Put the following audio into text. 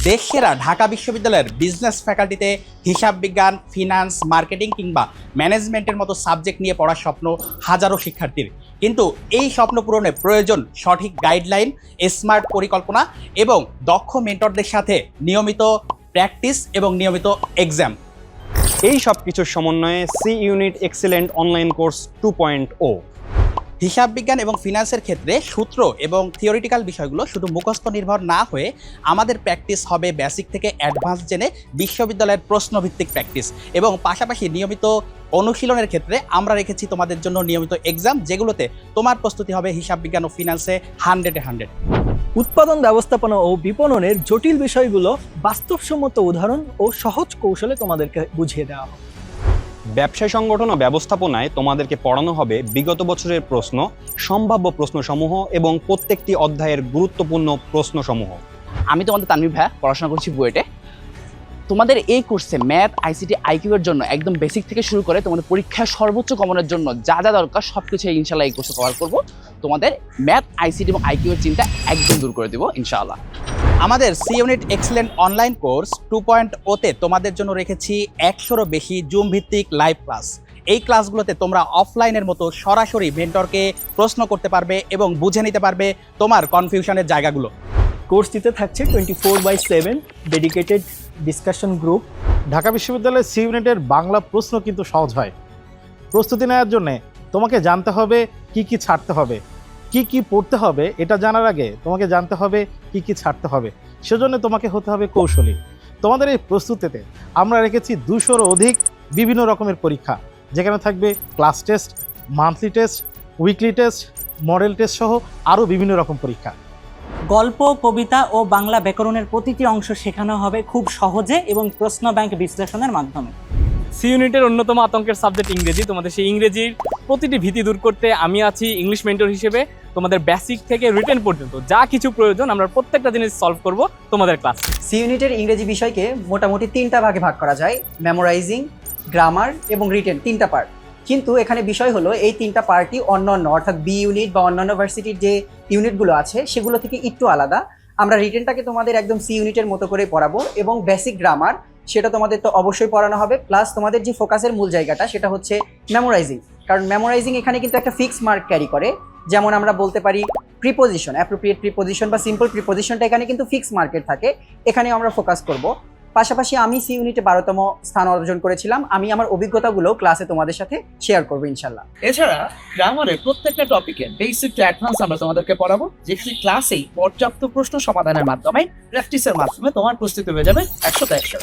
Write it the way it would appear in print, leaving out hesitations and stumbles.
দেশসেরা ঢাকা বিশ্ববিদ্যালয়ের বিজনেস ফ্যাকাল্টিতে হিসাব বিজ্ঞান, ফিনান্স, মার্কেটিং কিংবা ম্যানেজমেন্টের মতো সাবজেক্ট নিয়ে পড়ার স্বপ্ন হাজারো শিক্ষার্থীর। কিন্তু এই স্বপ্ন পূরণে প্রয়োজন সঠিক গাইডলাইন, স্মার্ট পরিকল্পনা এবং দক্ষ মেন্টরদের সাথে নিয়মিত প্র্যাকটিস এবং নিয়মিত এক্সাম। এই সব কিছুর সমন্বয়ে C unit excellent online course 2.0। হিসাব বিজ্ঞান এবং ফিনান্সের ক্ষেত্রে সূত্র এবং থিওরিটিক্যাল বিষয়গুলো শুধু মুখস্থ নির্ভর না হয়ে আমাদের প্র্যাকটিস হবে বেসিক থেকে অ্যাডভান্স জেনে বিশ্ববিদ্যালয়ের প্রশ্নভিত্তিক প্র্যাকটিস, এবং পাশাপাশি নিয়মিত অনুশীলনের ক্ষেত্রে আমরা রেখেছি তোমাদের জন্য নিয়মিত এক্সাম, যেগুলোতে তোমার প্রস্তুতি হবে হিসাব বিজ্ঞান ও ফিনান্সে 100-এ 100। উৎপাদন ব্যবস্থাপনা ও বিপণনের জটিল বিষয়গুলো বাস্তবসম্মত উদাহরণ ও সহজ কৌশলে তোমাদেরকে বুঝিয়ে দেওয়া হবে। ব্যবসায় সংগঠন ও ব্যবস্থাপনায় তোমাদেরকে পড়ানো হবে বিগত বছরের প্রশ্ন, সম্ভাব্য প্রশ্নসমূহ এবং প্রত্যেকটি অধ্যায়ের গুরুত্বপূর্ণ প্রশ্নসমূহ। আমি তোমাদের তানভীর ভাইয়া, পড়াশোনা করছি বুয়েটে। তোমাদের এই কোর্সে ম্যাথ, আইসিটি, আইকিউ এর জন্য একদম বেসিক থেকে শুরু করে তোমাদের পরীক্ষায় সর্বোচ্চ কমনের জন্য যা যা দরকার সবকিছু ইনশাল্লাহ এই কোর্সে কভার করবো। তোমাদের ম্যাথ, আইসিটি এবং আইকিউ এর চিন্তা একদম দূর করে দেবো ইনশাআল্লাহ। আমাদের C unit excellent online course 2.0-তে তোমাদের জন্য রেখেছি 100-এরও বেশি জুম ভিত্তিক লাইভ ক্লাস। এই ক্লাসগুলোতে তোমরা অফলাইনের মতো সরাসরি মেন্টরকে প্রশ্ন করতে পারবে এবং বুঝে নিতে পারবে তোমার কনফিউশনের জায়গাগুলো। কোর্সটিতে থাকছে 24/7 ডেডিকেটেড ডিসকাশন গ্রুপ। ঢাকা বিশ্ববিদ্যালয়ের সি ইউনিটের বাংলা প্রশ্ন কিন্তু সহজ হয়। প্রস্তুতি নেওয়ার জন্য তোমাকে জানতে হবে কি কি ছাড়তে হবে, কি কি পড়তে হবে। এটা জানার আগে তোমাকে জানতে হবে কি কি ছাড়তে হবে, সেজন্য তোমাকে হতে হবে কৌশলী। তোমাদের এই প্রস্তুতিতে আমরা রেখেছি 200-এরও অধিক বিভিন্ন রকমের পরীক্ষা, যেখানে থাকবে class test, monthly test, weekly test, model test সহ আরও বিভিন্ন রকম পরীক্ষা। গল্প, কবিতা ও বাংলা ব্যাকরণের প্রতিটি অংশ শেখানো হবে খুব সহজে এবং প্রশ্ন ব্যাংক বিশ্লেষণের মাধ্যমে। সি ইউনিটের অন্যতম আতঙ্কের সাবজেক্ট ইংরেজি। তোমাদের সেই ইংরেজির প্রতিটি ভীতি দূর করতে আমি আছি ইংলিশ মেন্টর হিসেবে। তোমাদের বেসিক থেকে রিটেন পর্যন্ত যা কিছু প্রয়োজন আমরা প্রত্যেকটা জিনিস সলভ করব তোমাদের ক্লাস। সি ইউনিটের ইংরেজি বিষয়কে মোটামুটি 3টা ভাগে ভাগ করা যায়: মেমোরাইজিং, গ্রামার এবং রিটেন, 3টা পার্ট। কিন্তু এখানে বিষয় হলো এই 3টা পার্টই অন্যান্য, অর্থাৎ বি ইউনিট বা অন্যান্য ভার্সিটির যে ইউনিটগুলো আছে সেগুলো থেকে একটু আলাদা। আমরা রিটেনটাকে তোমাদের একদম সি ইউনিটের মতো করে পড়াবো, এবং বেসিক গ্রামার সেটা তোমাদের তো অবশ্যই পড়ানো হবে। প্লাস তোমাদের যে ফোকাসের মূল জায়গাটা সেটা হচ্ছে মেমোরাইজিং, কারণ মেমোরাইজিং এখানে কিন্তু একটা ফিক্স মার্ক ক্যারি করে। যেমন আমরা বলতে পারি প্রিপোজিশন, অ্যাপ্রোপ্রিয়েট প্রিপোজিশন বা সিম্পল প্রিপোজিশনটা এখানে কিন্তু ফিক্স মার্কের থাকে, এখানেও আমরা ফোকাস করব। পাশাপাশি আমি সি ইউনিটে 12তম স্থান অর্জন করেছিলাম, আমি আমার অভিজ্ঞতাগুলো ক্লাসে তোমাদের সাথে শেয়ার করবো ইনশাল্লাহ। এছাড়া গ্রামারের প্রত্যেকটা টপিকের বেসিক টু অ্যাডভান্স আমরা তোমাদেরকে পড়াবো, যেখানে ক্লাসেই পর্যাপ্ত প্রশ্ন সমাধানের মাধ্যমে প্র্যাকটিসের মাধ্যমে তোমার প্রস্তুতি হয়ে যাবে 100-তে 100।